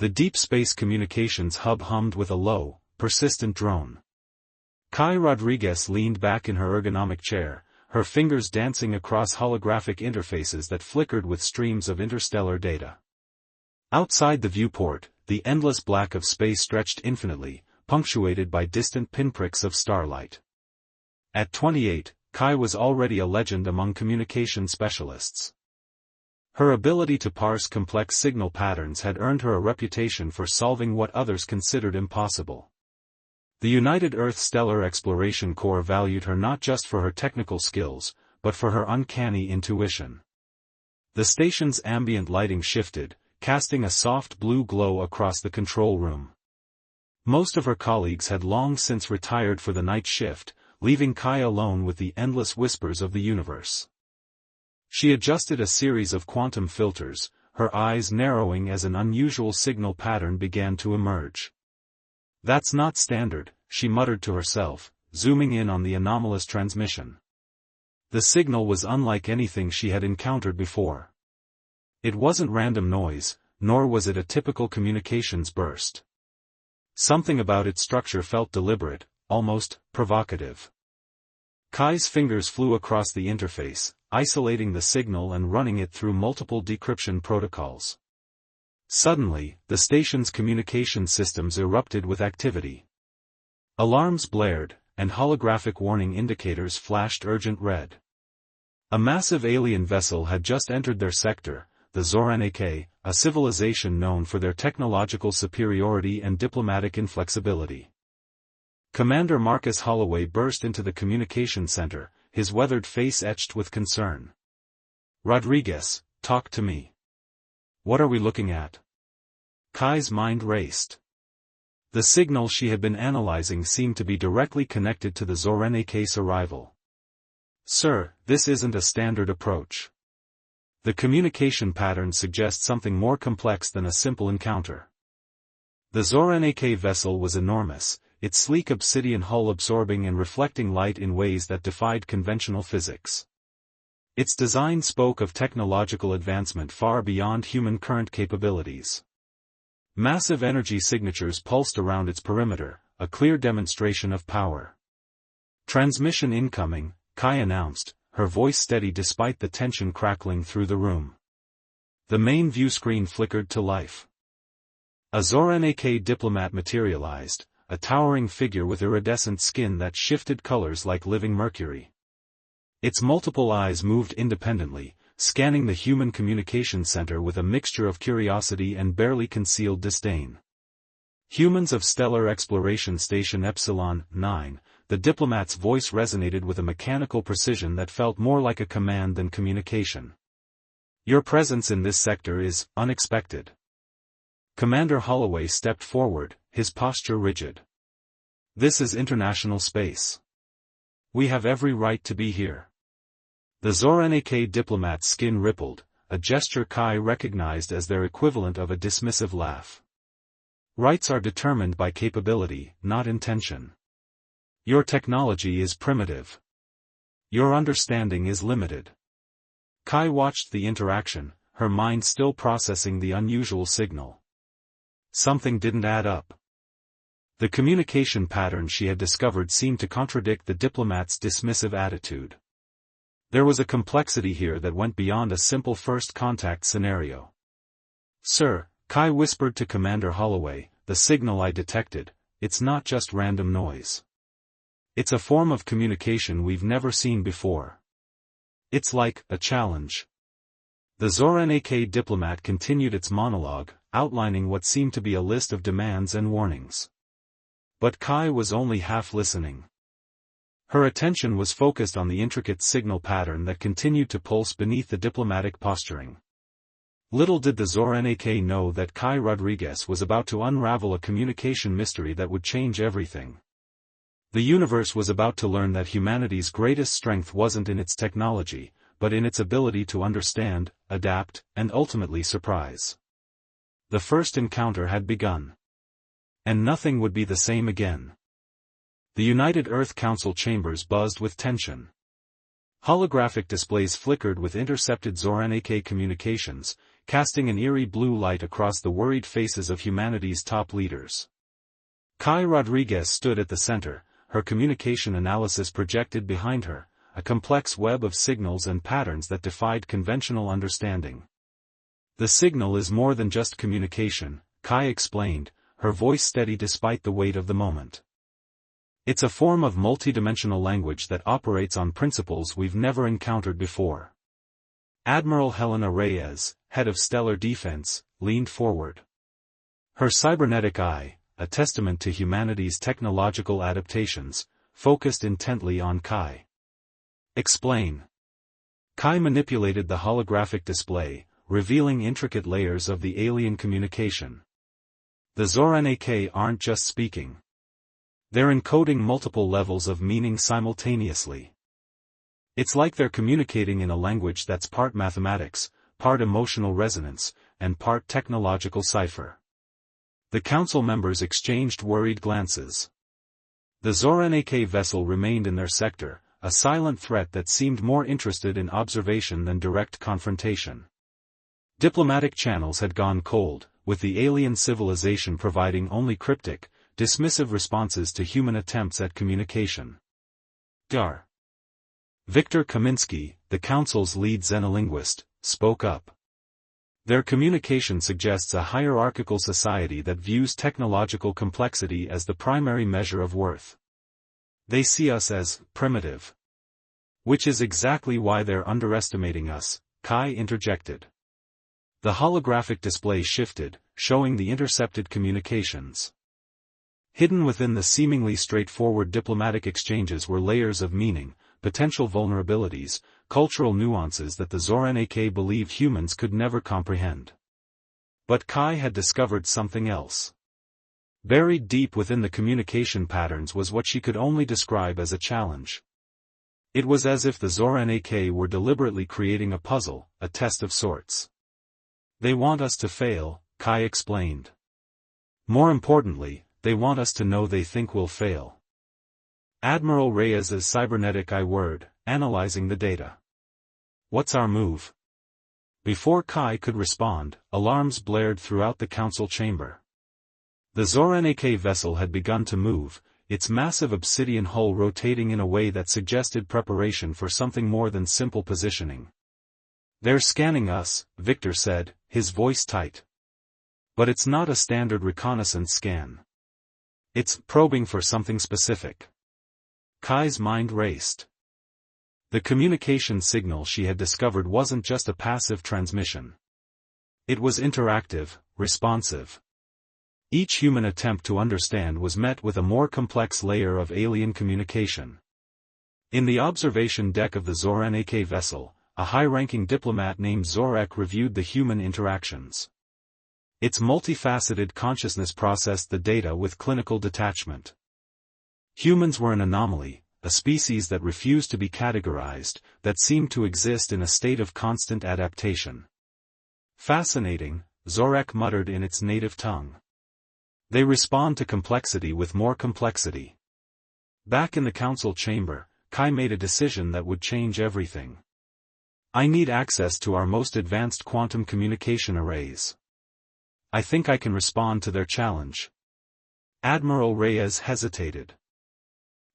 The deep space communications hub hummed with a low, persistent drone. Kai Rodriguez leaned back in her ergonomic chair, her fingers dancing across holographic interfaces that flickered with streams of interstellar data. Outside the viewport, the endless black of space stretched infinitely, punctuated by distant pinpricks of starlight. At 28, Kai was already a legend among communication specialists. Her ability to parse complex signal patterns had earned her a reputation for solving what others considered impossible. The United Earth Stellar Exploration Corps valued her not just for her technical skills, but for her uncanny intuition. The station's ambient lighting shifted, casting a soft blue glow across the control room. Most of her colleagues had long since retired for the night shift, leaving Kai alone with the endless whispers of the universe. She adjusted a series of quantum filters, her eyes narrowing as an unusual signal pattern began to emerge. "That's not standard," she muttered to herself, zooming in on the anomalous transmission. The signal was unlike anything she had encountered before. It wasn't random noise, nor was it a typical communications burst. Something about its structure felt deliberate, almost provocative. Kai's fingers flew across the interface, isolating the signal and running it through multiple decryption protocols. Suddenly, the station's communication systems erupted with activity. Alarms blared, and holographic warning indicators flashed urgent red. A massive alien vessel had just entered their sector, the Zoranek, a civilization known for their technological superiority and diplomatic inflexibility. Commander Marcus Holloway burst into the communication center, his weathered face etched with concern. "Rodriguez, talk to me. What are we looking at?" Kai's mind raced. The signal she had been analyzing seemed to be directly connected to the Zoranek's arrival. "Sir, this isn't a standard approach. The communication pattern suggests something more complex than a simple encounter." The Zoranek vessel was enormous, its sleek obsidian hull absorbing and reflecting light in ways that defied conventional physics. Its design spoke of technological advancement far beyond human current capabilities. Massive energy signatures pulsed around its perimeter, a clear demonstration of power. "Transmission incoming," Kai announced, her voice steady despite the tension crackling through the room. The main view screen flickered to life. A Zoranek diplomat materialized, a towering figure with iridescent skin that shifted colors like living mercury. Its multiple eyes moved independently, scanning the human communication center with a mixture of curiosity and barely concealed disdain. "Humans of Stellar Exploration Station Epsilon 9, the diplomat's voice resonated with a mechanical precision that felt more like a command than communication. "Your presence in this sector is unexpected." Commander Holloway stepped forward, his posture rigid. "This is international space. We have every right to be here." The Zoranek diplomat's skin rippled, a gesture Kai recognized as their equivalent of a dismissive laugh. "Rights are determined by capability, not intention. Your technology is primitive. Your understanding is limited." Kai watched the interaction, her mind still processing the unusual signal. Something didn't add up. The communication pattern she had discovered seemed to contradict the diplomat's dismissive attitude. There was a complexity here that went beyond a simple first contact scenario. "Sir," Kai whispered to Commander Holloway, "the signal I detected, it's not just random noise. It's a form of communication we've never seen before. It's like a challenge." The Zoranek diplomat continued its monologue, outlining what seemed to be a list of demands and warnings. But Kai was only half listening. Her attention was focused on the intricate signal pattern that continued to pulse beneath the diplomatic posturing. Little did the Zoranek know that Kai Rodriguez was about to unravel a communication mystery that would change everything. The universe was about to learn that humanity's greatest strength wasn't in its technology, but in its ability to understand, adapt, and ultimately surprise. The first encounter had begun. And nothing would be the same again. The United Earth Council chambers buzzed with tension. Holographic displays flickered with intercepted Zoranek communications, casting an eerie blue light across the worried faces of humanity's top leaders. Kai Rodriguez stood at the center, her communication analysis projected behind her, a complex web of signals and patterns that defied conventional understanding. The signal is more than just communication, Kai explained, her voice steady despite the weight of the moment. It's a form of multidimensional language that operates on principles we've never encountered before. Admiral Helena Reyes, head of Stellar Defense, leaned forward. Her cybernetic eye, a testament to humanity's technological adaptations, focused intently on Kai. Explain. Kai manipulated the holographic display, revealing intricate layers of the alien communication. The Zornak aren't just speaking. They're encoding multiple levels of meaning simultaneously. It's like they're communicating in a language that's part mathematics, part emotional resonance, and part technological cipher. The council members exchanged worried glances. The Zornak vessel remained in their sector, a silent threat that seemed more interested in observation than direct confrontation. Diplomatic channels had gone cold, with the alien civilization providing only cryptic, dismissive responses to human attempts at communication. Dar. Viktor Kaminsky, the council's lead xenolinguist, spoke up. Their communication suggests a hierarchical society that views technological complexity as the primary measure of worth. They see us as primitive. Which is exactly why they're underestimating us, Kai interjected. The holographic display shifted, showing the intercepted communications. Hidden within the seemingly straightforward diplomatic exchanges were layers of meaning, potential vulnerabilities, cultural nuances that the Zornak believed humans could never comprehend. But Kai had discovered something else. Buried deep within the communication patterns was what she could only describe as a challenge. It was as if the Zornak were deliberately creating a puzzle, a test of sorts. They want us to fail, Kai explained. More importantly, they want us to know they think we'll fail. Admiral Reyes's cybernetic eye word, analyzing the data. What's our move? Before Kai could respond, alarms blared throughout the council chamber. The Zornak vessel had begun to move, its massive obsidian hull rotating in a way that suggested preparation for something more than simple positioning. They're scanning us, Victor said, his voice tight. But it's not a standard reconnaissance scan. It's probing for something specific. Kai's mind raced. The communication signal she had discovered wasn't just a passive transmission. It was interactive, responsive. Each human attempt to understand was met with a more complex layer of alien communication. In the observation deck of the Zornak vessel, a high-ranking diplomat named Zorak reviewed the human interactions. Its multifaceted consciousness processed the data with clinical detachment. Humans were an anomaly, a species that refused to be categorized, that seemed to exist in a state of constant adaptation. Fascinating, Zorak muttered in its native tongue. They respond to complexity with more complexity. Back in the council chamber, Kai made a decision that would change everything. I need access to our most advanced quantum communication arrays. I think I can respond to their challenge. Admiral Reyes hesitated.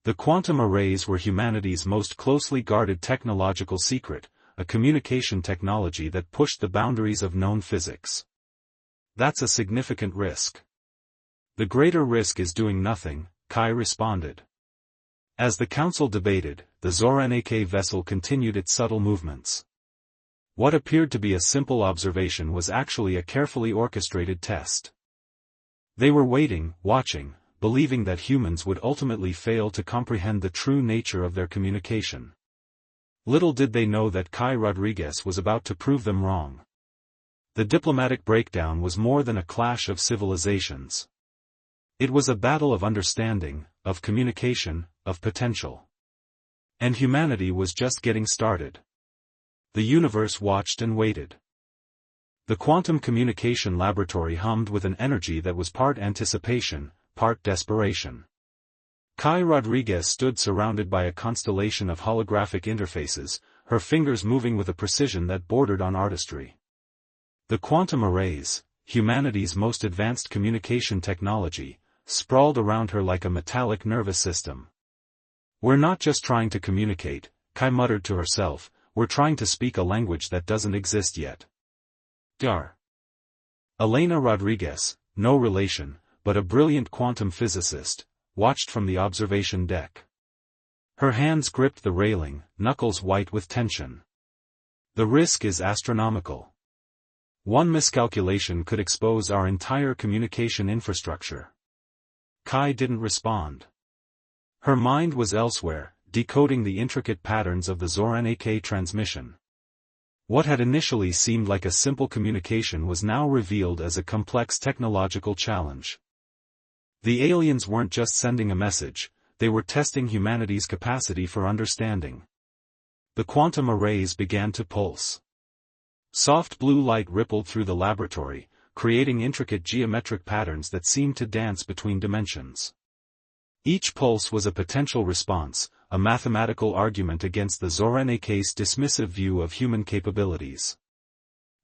The quantum arrays were humanity's most closely guarded technological secret, a communication technology that pushed the boundaries of known physics. That's a significant risk. The greater risk is doing nothing, Kai responded. As the council debated, the Zornak vessel continued its subtle movements. What appeared to be a simple observation was actually a carefully orchestrated test. They were waiting, watching, believing that humans would ultimately fail to comprehend the true nature of their communication. Little did they know that Kai Rodriguez was about to prove them wrong. The diplomatic breakdown was more than a clash of civilizations. It was a battle of understanding, of communication, of potential. And humanity was just getting started. The universe watched and waited. The quantum communication laboratory hummed with an energy that was part anticipation, part desperation. Kai Rodriguez stood surrounded by a constellation of holographic interfaces, her fingers moving with a precision that bordered on artistry. The quantum arrays, humanity's most advanced communication technology, sprawled around her like a metallic nervous system. "We're not just trying to communicate," Kai muttered to herself, "we're trying to speak a language that doesn't exist yet." Dar. Elena Rodriguez, no relation, but a brilliant quantum physicist, watched from the observation deck. Her hands gripped the railing, knuckles white with tension. "The risk is astronomical. One miscalculation could expose our entire communication infrastructure." Kai didn't respond. Her mind was elsewhere, decoding the intricate patterns of the Zoran-AK transmission. What had initially seemed like a simple communication was now revealed as a complex technological challenge. The aliens weren't just sending a message, they were testing humanity's capacity for understanding. The quantum arrays began to pulse. Soft blue light rippled through the laboratory, creating intricate geometric patterns that seemed to dance between dimensions. Each pulse was a potential response, a mathematical argument against the Zoran-AK's dismissive view of human capabilities.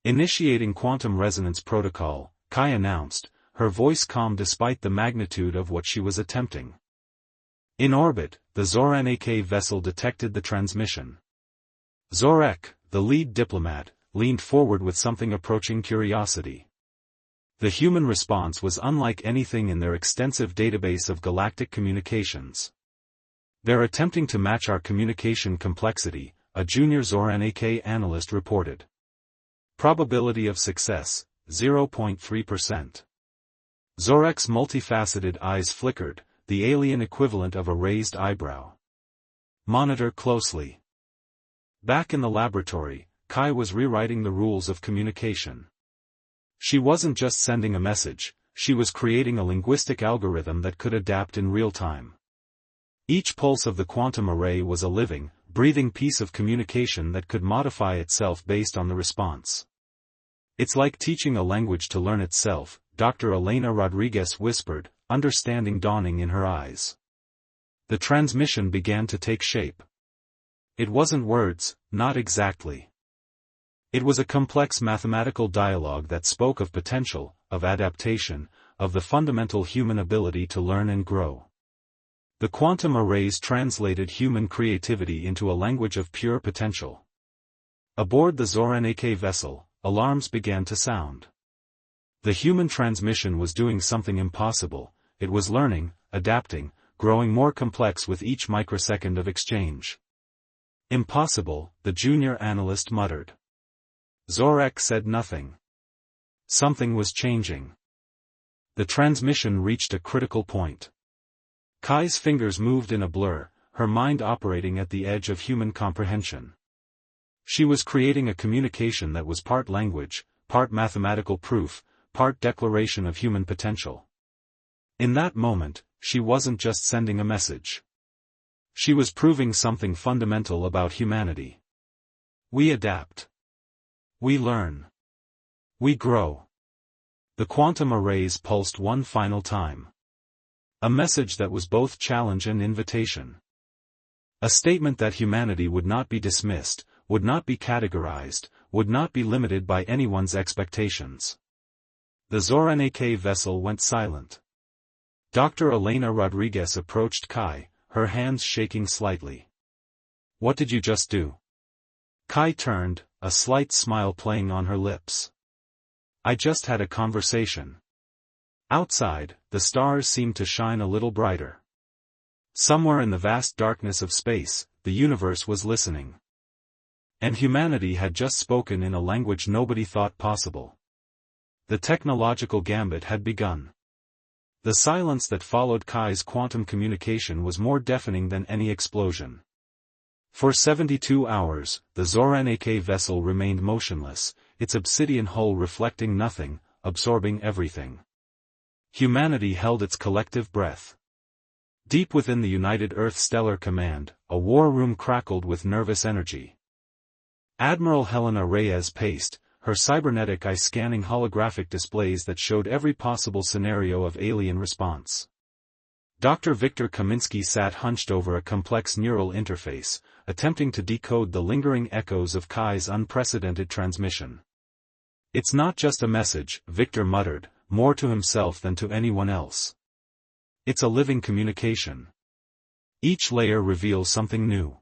"Initiating quantum resonance protocol," Kai announced, her voice calm despite the magnitude of what she was attempting. In orbit, the Zoran-AK vessel detected the transmission. Zorek, the lead diplomat, leaned forward with something approaching curiosity. The human response was unlike anything in their extensive database of galactic communications. "They're attempting to match our communication complexity," a junior Zoran-AK analyst reported. "Probability of success, 0.3%. Zorek's multifaceted eyes flickered, the alien equivalent of a raised eyebrow. "Monitor closely." Back in the laboratory, Kai was rewriting the rules of communication. She wasn't just sending a message, she was creating a linguistic algorithm that could adapt in real time. Each pulse of the quantum array was a living, breathing piece of communication that could modify itself based on the response. "It's like teaching a language to learn itself," Dr. Elena Rodriguez whispered, understanding dawning in her eyes. The transmission began to take shape. It wasn't words, not exactly. It was a complex mathematical dialogue that spoke of potential, of adaptation, of the fundamental human ability to learn and grow. The quantum arrays translated human creativity into a language of pure potential. Aboard the Zoran-AK vessel, alarms began to sound. The human transmission was doing something impossible, it was learning, adapting, growing more complex with each microsecond of exchange. "Impossible," the junior analyst muttered. Zorek said nothing. Something was changing. The transmission reached a critical point. Kai's fingers moved in a blur, her mind operating at the edge of human comprehension. She was creating a communication that was part language, part mathematical proof, part declaration of human potential. In that moment, she wasn't just sending a message. She was proving something fundamental about humanity. We adapt. We learn. We grow. The quantum arrays pulsed one final time. A message that was both challenge and invitation. A statement that humanity would not be dismissed, would not be categorized, would not be limited by anyone's expectations. The Zoran-AK vessel went silent. Dr. Elena Rodriguez approached Kai, her hands shaking slightly. "What did you just do?" Kai turned, a slight smile playing on her lips. "I just had a conversation." Outside, the stars seemed to shine a little brighter. Somewhere in the vast darkness of space, the universe was listening. And humanity had just spoken in a language nobody thought possible. The technological gambit had begun. The silence that followed Kai's quantum communication was more deafening than any explosion. For 72 hours, the Zoran-AK vessel remained motionless, its obsidian hull reflecting nothing, absorbing everything. Humanity held its collective breath. Deep within the United Earth Stellar Command, a war room crackled with nervous energy. Admiral Helena Reyes paced, her cybernetic eye scanning holographic displays that showed every possible scenario of alien response. Dr. Viktor Kaminsky sat hunched over a complex neural interface, attempting to decode the lingering echoes of Kai's unprecedented transmission. It's not just a message, Victor muttered, more to himself than to anyone else. It's a living communication. Each layer reveals something new.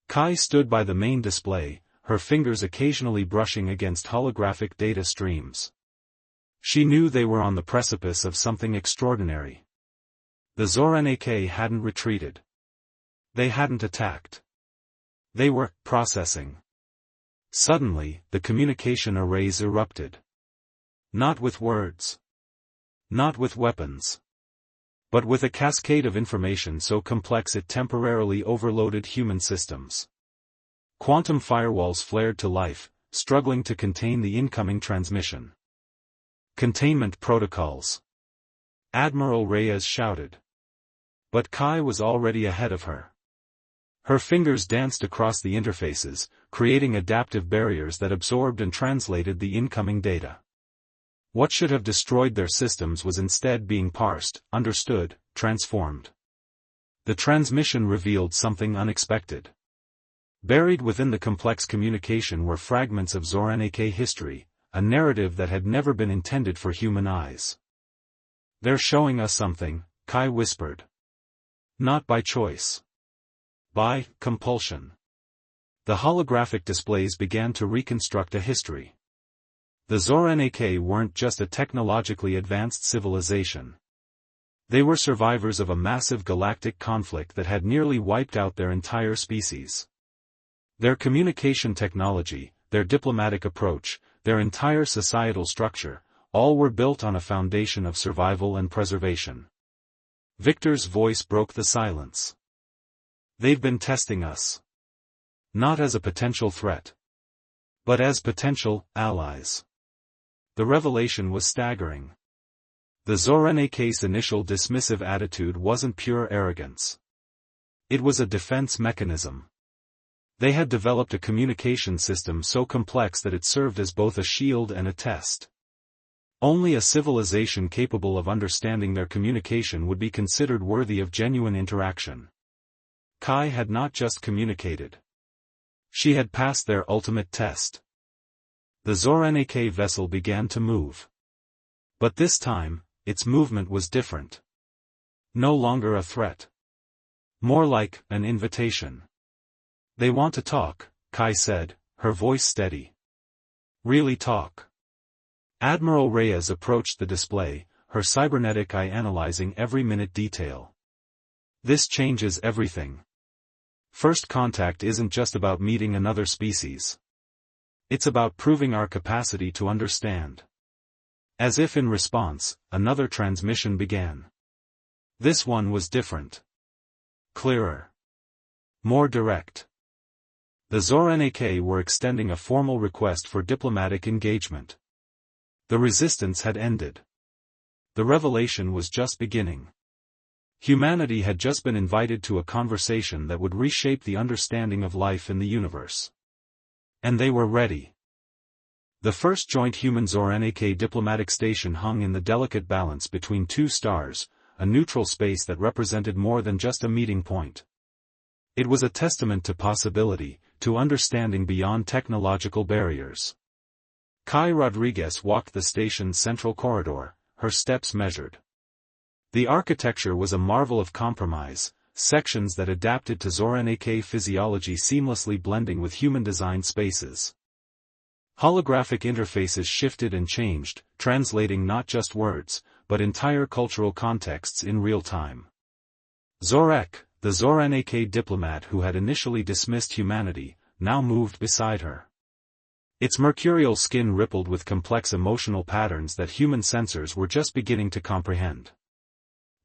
Kai stood by the main display, her fingers occasionally brushing against holographic data streams. She knew they were on the precipice of something extraordinary. The Zornak hadn't retreated. They hadn't attacked. They were processing. Suddenly, the communication arrays erupted. Not with words. Not with weapons. But with a cascade of information so complex it temporarily overloaded human systems. Quantum firewalls flared to life, struggling to contain the incoming transmission. Containment protocols. Admiral Reyes shouted. But Kai was already ahead of her. Her fingers danced across the interfaces, creating adaptive barriers that absorbed and translated the incoming data. What should have destroyed their systems was instead being parsed, understood, transformed. The transmission revealed something unexpected. Buried within the complex communication were fragments of Zornak history, a narrative that had never been intended for human eyes. "They're showing us something," Kai whispered. "Not by choice. By compulsion." The holographic displays began to reconstruct a history. The Zornak weren't just a technologically advanced civilization. They were survivors of a massive galactic conflict that had nearly wiped out their entire species. Their communication technology, their diplomatic approach, their entire societal structure, all were built on a foundation of survival and preservation. Victor's voice broke the silence. "They've been testing us. Not as a potential threat. But as potential allies." The revelation was staggering. The Zornak's initial dismissive attitude wasn't pure arrogance. It was a defense mechanism. They had developed a communication system so complex that it served as both a shield and a test. Only a civilization capable of understanding their communication would be considered worthy of genuine interaction. Kai had not just communicated. She had passed their ultimate test. The Zornak vessel began to move. But this time, its movement was different. No longer a threat. More like an invitation. "They want to talk," Kai said, her voice steady. "Really talk." Admiral Reyes approached the display, her cybernetic eye analyzing every minute detail. "This changes everything. First contact isn't just about meeting another species. It's about proving our capacity to understand." As if in response, another transmission began. This one was different. Clearer. More direct. The Zornak were extending a formal request for diplomatic engagement. The resistance had ended. The revelation was just beginning. Humanity had just been invited to a conversation that would reshape the understanding of life in the universe. And they were ready. The first joint human-Zornak diplomatic station hung in the delicate balance between two stars, a neutral space that represented more than just a meeting point. It was a testament to possibility, to understanding beyond technological barriers. Kai Rodriguez walked the station's central corridor, her steps measured. The architecture was a marvel of compromise, sections that adapted to Zornak physiology seamlessly blending with human-designed spaces. Holographic interfaces shifted and changed, translating not just words, but entire cultural contexts in real time. Zorek, the Zornak diplomat who had initially dismissed humanity, now moved beside her. Its mercurial skin rippled with complex emotional patterns that human sensors were just beginning to comprehend.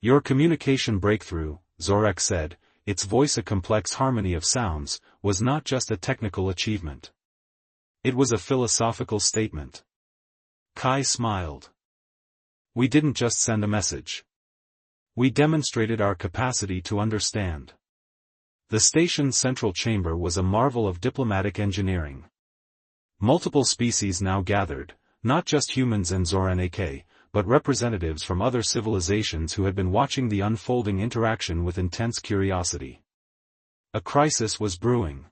"Your communication breakthrough," Zorek said, its voice a complex harmony of sounds, was not just a technical achievement. It was a philosophical statement. Kai smiled. "We didn't just send a message. We demonstrated our capacity to understand." The station's central chamber was a marvel of diplomatic engineering. Multiple species now gathered, not just humans and Zornak, but representatives from other civilizations who had been watching the unfolding interaction with intense curiosity. A crisis was brewing.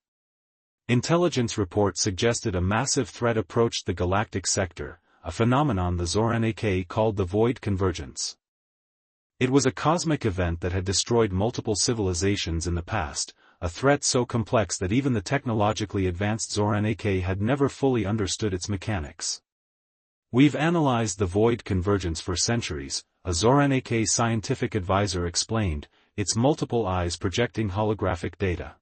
Intelligence reports suggested a massive threat approached the galactic sector, a phenomenon the Zornak called the Void Convergence. It was a cosmic event that had destroyed multiple civilizations in the past, a threat so complex that even the technologically advanced Zornak had never fully understood its mechanics. "We've analyzed the Void Convergence for centuries," a Zornak scientific advisor explained, its multiple eyes projecting holographic data.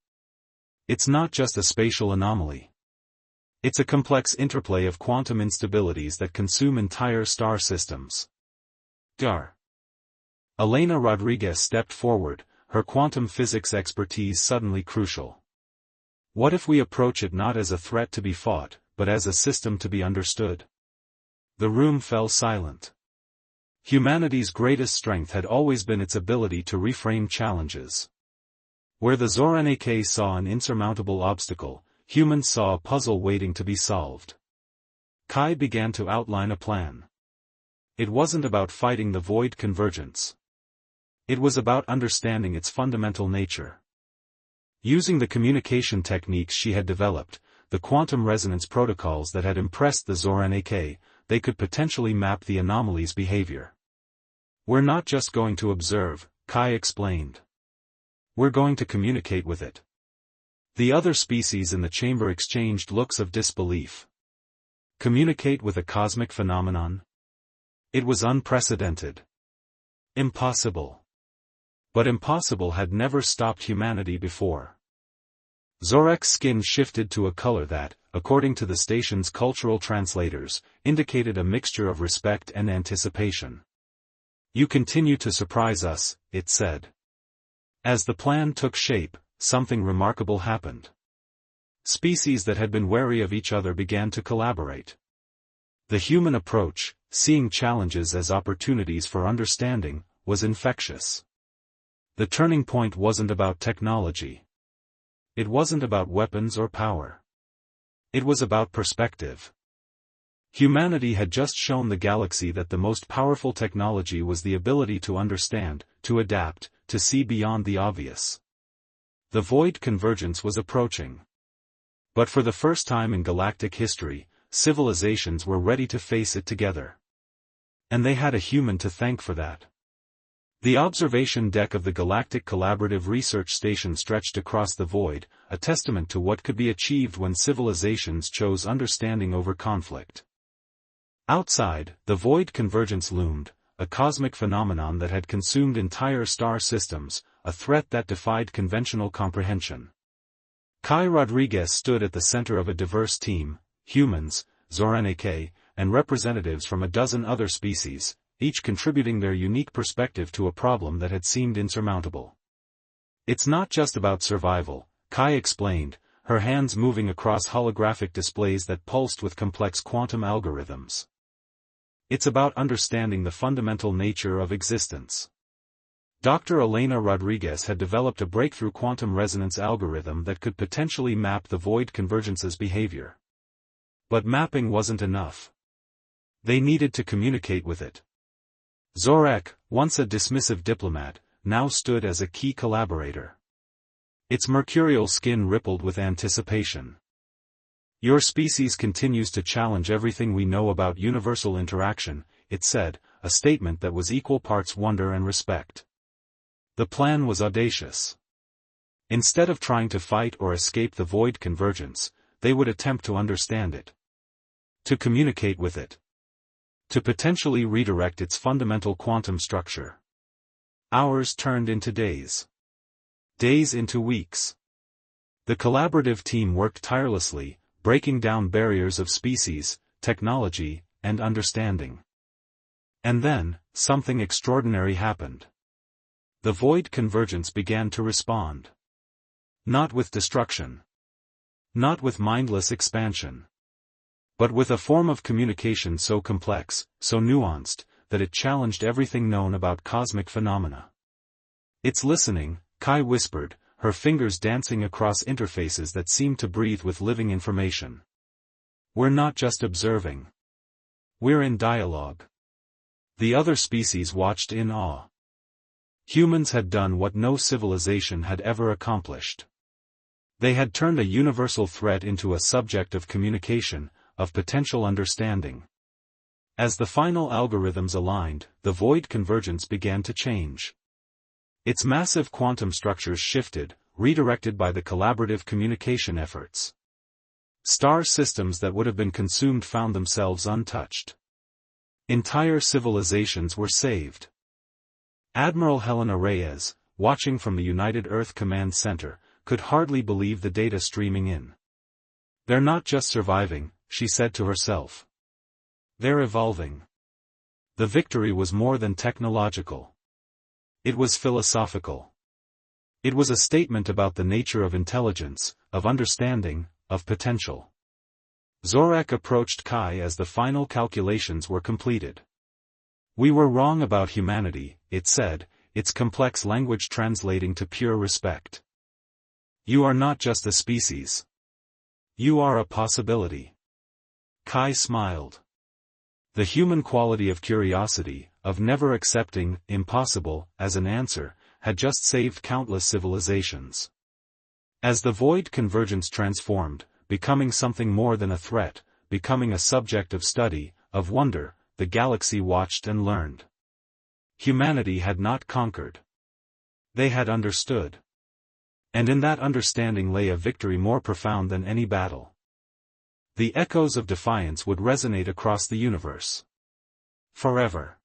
"It's not just a spatial anomaly. It's a complex interplay of quantum instabilities that consume entire star systems." Dar. Elena Rodriguez stepped forward, her quantum physics expertise suddenly crucial. "What if we approach it not as a threat to be fought, but as a system to be understood?" The room fell silent. Humanity's greatest strength had always been its ability to reframe challenges. Where the Zornak saw an insurmountable obstacle, humans saw a puzzle waiting to be solved. Kai began to outline a plan. It wasn't about fighting the Void Convergence. It was about understanding its fundamental nature. Using the communication techniques she had developed, the quantum resonance protocols that had impressed the Zornak, they could potentially map the anomaly's behavior. "We're not just going to observe," Kai explained. "We're going to communicate with it." The other species in the chamber exchanged looks of disbelief. Communicate with a cosmic phenomenon? It was unprecedented. Impossible. But impossible had never stopped humanity before. Zorek's skin shifted to a color that, according to the station's cultural translators, indicated a mixture of respect and anticipation. "You continue to surprise us," it said. As the plan took shape, something remarkable happened. Species that had been wary of each other began to collaborate. The human approach, seeing challenges as opportunities for understanding, was infectious. The turning point wasn't about technology. It wasn't about weapons or power. It was about perspective. Humanity had just shown the galaxy that the most powerful technology was the ability to understand, to adapt, to see beyond the obvious. The Void Convergence was approaching. But for the first time in galactic history, civilizations were ready to face it together. And they had a human to thank for that. The observation deck of the Galactic Collaborative Research Station stretched across the void, a testament to what could be achieved when civilizations chose understanding over conflict. Outside, the Void Convergence loomed, a cosmic phenomenon that had consumed entire star systems, a threat that defied conventional comprehension. Kai Rodriguez stood at the center of a diverse team, humans, Zornak, and representatives from a dozen other species, each contributing their unique perspective to a problem that had seemed insurmountable. "It's not just about survival," Kai explained, her hands moving across holographic displays that pulsed with complex quantum algorithms. "It's about understanding the fundamental nature of existence." Dr. Elena Rodriguez had developed a breakthrough quantum resonance algorithm that could potentially map the Void Convergence's behavior. But mapping wasn't enough. They needed to communicate with it. Zorak, once a dismissive diplomat, now stood as a key collaborator. Its mercurial skin rippled with anticipation. "Your species continues to challenge everything we know about universal interaction," it said, a statement that was equal parts wonder and respect. The plan was audacious. Instead of trying to fight or escape the Void Convergence, they would attempt to understand it. To communicate with it. To potentially redirect its fundamental quantum structure. Hours turned into days. Days into weeks. The collaborative team worked tirelessly, breaking down barriers of species, technology, and understanding. And then, something extraordinary happened. The Void Convergence began to respond. Not with destruction. Not with mindless expansion. But with a form of communication so complex, so nuanced, that it challenged everything known about cosmic phenomena. "It's listening," Kai whispered, her fingers dancing across interfaces that seemed to breathe with living information. "We're not just observing. We're in dialogue." The other species watched in awe. Humans had done what no civilization had ever accomplished. They had turned a universal threat into a subject of communication, of potential understanding. As the final algorithms aligned, the void convergence began to change. Its massive quantum structures shifted, redirected by the collaborative communication efforts. Star systems that would have been consumed found themselves untouched. Entire civilizations were saved. Admiral Helena Reyes, watching from the United Earth Command Center, could hardly believe the data streaming in. "They're not just surviving," she said to herself. "They're evolving." The victory was more than technological. It was philosophical. It was a statement about the nature of intelligence, of understanding, of potential. Zorak approached Kai as the final calculations were completed. "We were wrong about humanity," it said, its complex language translating to pure respect. "You are not just a species. You are a possibility." Kai smiled. The human quality of curiosity, of never accepting impossible as an answer, had just saved countless civilizations. As the void convergence transformed, becoming something more than a threat, becoming a subject of study, of wonder, the galaxy watched and learned. Humanity had not conquered. They had understood. And in that understanding lay a victory more profound than any battle. The echoes of defiance would resonate across the universe. Forever.